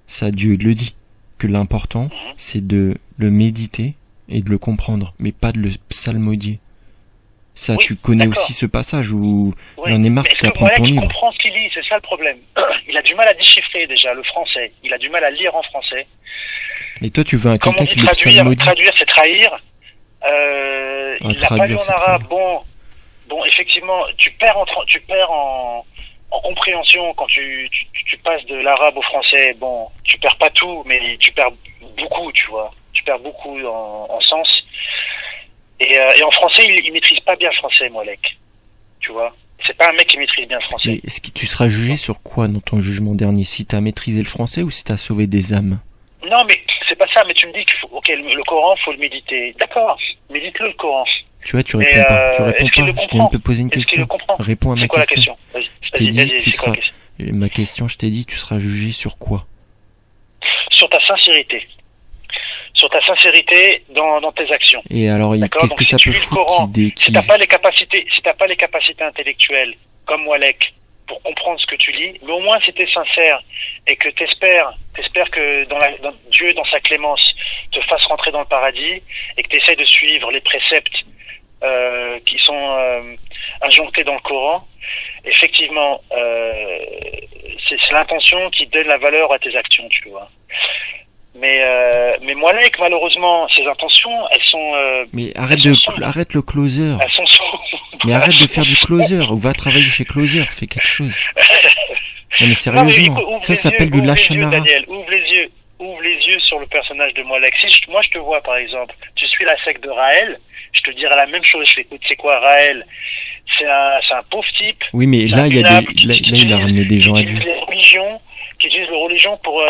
Ça, Dieu le dit. Que l'important, c'est de le méditer et de le comprendre, mais pas de le psalmodier. Ça, oui, tu connais aussi ce passage où il en est marre de t'apprendre ton livre. Il comprend ce qu'il lit, c'est ça le problème. Il a du mal à déchiffrer déjà le français. Il a du mal à lire en français. Et toi, tu veux un quelqu'un qui le psalmodie. Traduire, c'est trahir. Il n'a pas lu en arabe. Bon, effectivement, tu perds en compréhension quand tu passes de l'arabe au français. Bon, tu perds pas tout, mais tu perds beaucoup, tu vois. Tu perds beaucoup en sens. Et en français, il maîtrise pas bien le français, Moalek. Tu vois. C'est pas un mec qui maîtrise bien le français. Mais est-ce que tu seras jugé sur quoi dans ton jugement dernier? Si t'as maîtrisé le français ou si t'as sauvé des âmes? Non, mais c'est pas ça. Mais tu me dis qu'il faut, ok, le Coran, faut le méditer. D'accord. Médite-le, le Coran. Tu vois, tu réponds pas. Tu réponds pas. Je t'ai un peu posé une question. Réponds à ma question. Je t'ai dit, tu seras. Ma question, je t'ai dit, tu seras jugé sur quoi? Sur ta sincérité. Sur ta sincérité dans tes actions. Et alors, qu'est-ce que ça peut foutre si t'as pas les capacités intellectuelles, comme Moalek, pour comprendre ce que tu lis, mais au moins si t'es sincère et que t'espères que Dieu, dans sa clémence, te fasse rentrer dans le paradis et que t'essayes de suivre les préceptes qui sont injonctés dans le Coran, effectivement, c'est l'intention qui donne la valeur à tes actions, tu vois. Mais Moalek, malheureusement, ses intentions, elles sont. Mais arrête le closer. Elles sont sombres. Mais arrête de faire du closer, ou va travailler chez Closer, fais quelque chose. Non mais sérieusement, ça s'appelle du lachanara. Daniel, ouvre les yeux sur le personnage de Moalek. Si moi je te vois par exemple, tu suis la secte de Raël, je te dirais la même chose. Je fais, écoute, c'est quoi Raël? C'est un pauvre type. Oui, mais là il a ramené des gens à Dieu. Qui utilisent la religion pour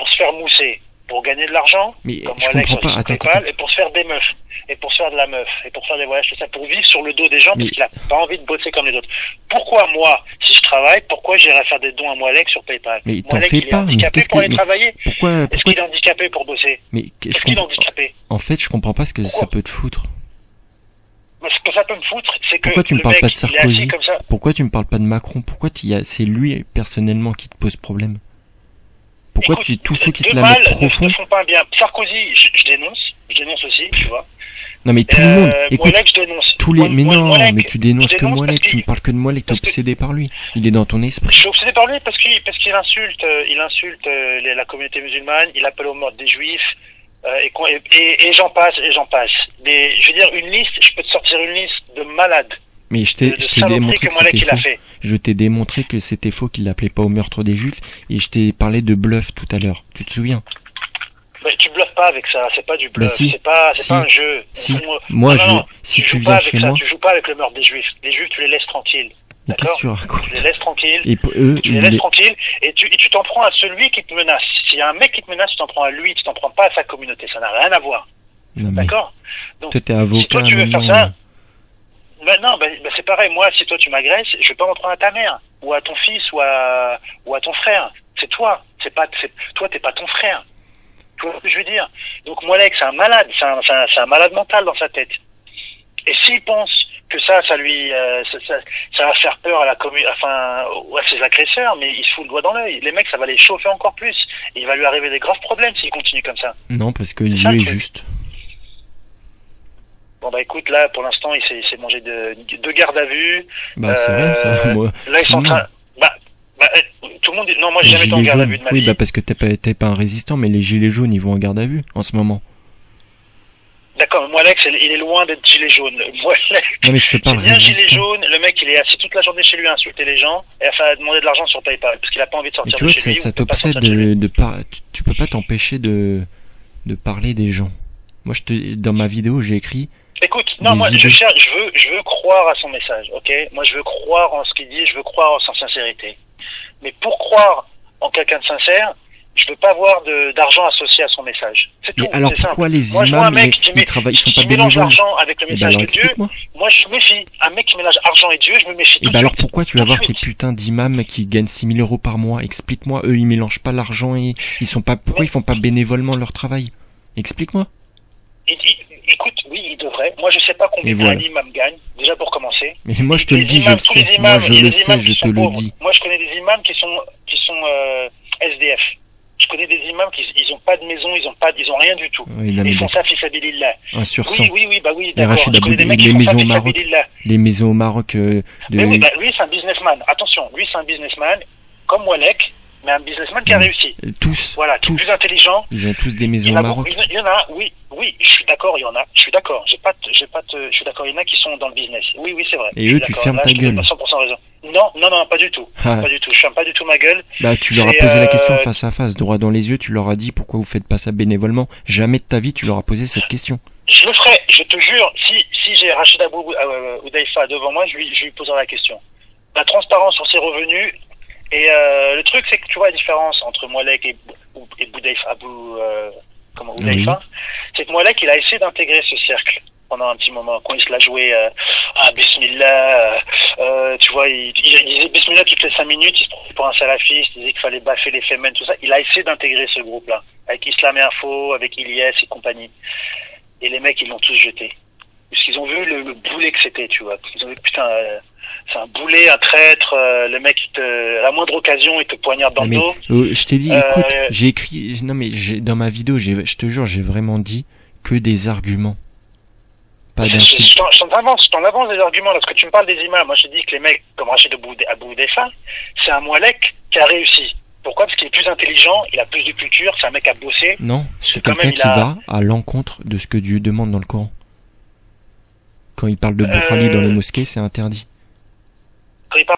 se faire mousser, pour gagner de l'argent, mais comme je comprends pas. Attends. Et pour se faire des meufs, et pour se faire de la meuf, et pour faire des voyages, tout ça, pour vivre sur le dos des gens, parce qu'il a pas envie de bosser comme les autres. Pourquoi moi, si je travaille, pourquoi j'irais faire des dons à Moalek sur PayPal? Mais t'en fais pas. Il est handicapé pour aller travailler. Pourquoi Est-ce qu'il est handicapé pour bosser? Mais est-ce qu'il est handicapé? En fait, je comprends pas ce que ça peut te foutre. Ce que ça peut me foutre, c'est que pourquoi tu me parles pas de Sarkozy? Comme ça. Pourquoi tu me parles pas de Macron? Pourquoi c'est lui personnellement qui te pose problème? Pourquoi tous ceux qui te la mettent profond? Ne font pas bien. Sarkozy, je dénonce aussi, tu vois. Non mais tout le monde, écoute, Moalek, je dénonce. Mais tu dénonces que Moalek, tu me parles que de Moalek, t'es obsédé par lui. Il est dans ton esprit. Je suis obsédé par lui parce qu'il insulte la communauté musulmane, il appelle aux morts des juifs, et j'en passe. Je veux dire, je peux te sortir une liste de malades. Mais je t'ai démontré que c'était faux. Je t'ai démontré que c'était faux, qu'il l'appelait pas au meurtre des juifs, et je t'ai parlé de bluff tout à l'heure. Tu te souviens? Mais tu bluffes pas avec ça, c'est pas du bluff, c'est pas un jeu. Si tu viens chez moi, tu joues pas avec le meurtre des juifs. Les juifs, tu les laisses tranquilles. Mais qu'est-ce que tu racontes? Tu les laisses tranquilles. Et eux, tu les laisses tranquilles, et tu t'en prends à celui qui te menace. S'il y a un mec qui te menace, tu t'en prends à lui, tu t'en prends pas à sa communauté. Ça n'a rien à voir. D'accord? Donc, toi, t'es avocat, si toi tu veux faire ça, c'est pareil. Moi, si toi tu m'agresses, je vais pas m'en prendre à ta mère, ou à ton fils, ou à ton frère. C'est toi. Toi, t'es pas ton frère. Tu vois ce que je veux dire? Donc Moalek, c'est un malade, c'est un malade mental dans sa tête. Et s'il pense que ça va faire peur à à ses agresseurs, mais il se fout le doigt dans l'œil. Les mecs, ça va les chauffer encore plus. Et il va lui arriver des graves problèmes s'il continue comme ça. Non, parce que Dieu est juste. Bon écoute, là pour l'instant il s'est mangé deux gardes à vue. C'est vrai ça. Moi, là ils sont en train. Tout le monde dit non, moi j'ai jamais été en garde à vue de ma vie. Oui, parce que t'es pas un résistant, mais les gilets jaunes ils vont en garde à vue en ce moment. D'accord, Moalek il est loin d'être gilet jaune. Moalek, non mais je te parle c'est bien gilet jaune. Le mec il est assis toute la journée chez lui à insulter les gens et à demander de l'argent sur PayPal parce qu'il a pas envie de sortir de chez lui. Ça t'obsède tu peux pas t'empêcher de parler des gens. Moi dans ma vidéo j'ai écrit Écoute, non, moi, je veux croire à son message, ok? Moi, je veux croire en ce qu'il dit, je veux croire en sa sincérité. Mais pour croire en quelqu'un de sincère, je veux pas avoir d'argent associé à son message. C'est tout. Mais alors pourquoi les moi, je vois un imams, mec ils travaillent, ils sont pas qui mélange bénévoles? l'argent avec le message de Dieu. Moi, je me méfie. Un mec qui mélange argent et Dieu, je me méfie. Et bah alors pourquoi tu vas voir ces putains d'imams qui gagnent 6 000 euros par mois? Explique-moi, eux ils mélangent pas l'argent et ils sont pas, pourquoi ils font pas bénévolement leur travail? Explique-moi. Écoute, oui, il devrait. Moi, je sais pas combien un imam gagne, déjà pour commencer. Mais moi, je te le dis, je le sais. Moi, je le sais, je te le dis. Moi, je connais des imams qui sont SDF. Je connais des imams ils ont pas de maison, ils ont rien du tout. Oui, ils font ça fisabilillah. 1 sur 100. Oui, bah oui, d'accord. Je connais des mecs qui font ça fisabilillah. Les maisons au Maroc, Mais oui, bah, lui, c'est un businessman. Attention, lui, c'est un businessman, comme Walek, mais un businessman qui a réussi. Tous. Voilà, qui est plus intelligent. Ils ont tous des maisons au Maroc. Il y en a, oui, je suis d'accord, il y en a. Je suis d'accord. Je suis d'accord, il y en a qui sont dans le business. Oui, c'est vrai. Et eux, tu fermes ta gueule. 100% raison. Non, pas du tout. Pas du tout. Je ferme pas du tout ma gueule. Bah, tu leur as posé la question face à face, droit dans les yeux, tu leur as dit pourquoi vous faites pas ça bénévolement. Jamais de ta vie, tu leur as posé cette question. Je le ferai, je te jure, si j'ai Rachid Abou Oudaifa devant moi, je lui poserai la question. La transparence sur ses revenus. Et le truc, c'est que tu vois la différence entre Moualek et Oudaifa, c'est que Moualek, il a essayé d'intégrer ce cercle pendant un petit moment, quand il se l'a joué Bismillah, tu vois, il disait Bismillah toutes les 5 minutes, il se prenait pour un salafiste, il disait qu'il fallait baffer les fémènes, tout ça. Il a essayé d'intégrer ce groupe-là, avec Islam et Info, avec Ilyes et compagnie. Et les mecs, ils l'ont tous jeté. Parce qu'ils ont vu le boulet que c'était, tu vois. Ils ont vu, putain, c'est un boulet, un traître, le mec, à la moindre occasion, il te poignarde dans le dos. Je t'ai dit, écoute, j'ai écrit, dans ma vidéo, je te jure, j'ai vraiment dit que des arguments. Pas d'insultes. Je t'en avance des arguments, lorsque tu me parles des imams, moi je dis que les mecs, comme Rachid Abou Oudaifa, c'est un Moualek qui a réussi. Pourquoi? Parce qu'il est plus intelligent, il a plus de culture, c'est un mec à bosser. Non, c'est quelqu'un qui va à l'encontre de ce que Dieu demande dans le Coran. Quand il parle de Boukhari dans les mosquées, c'est interdit. Quand il parle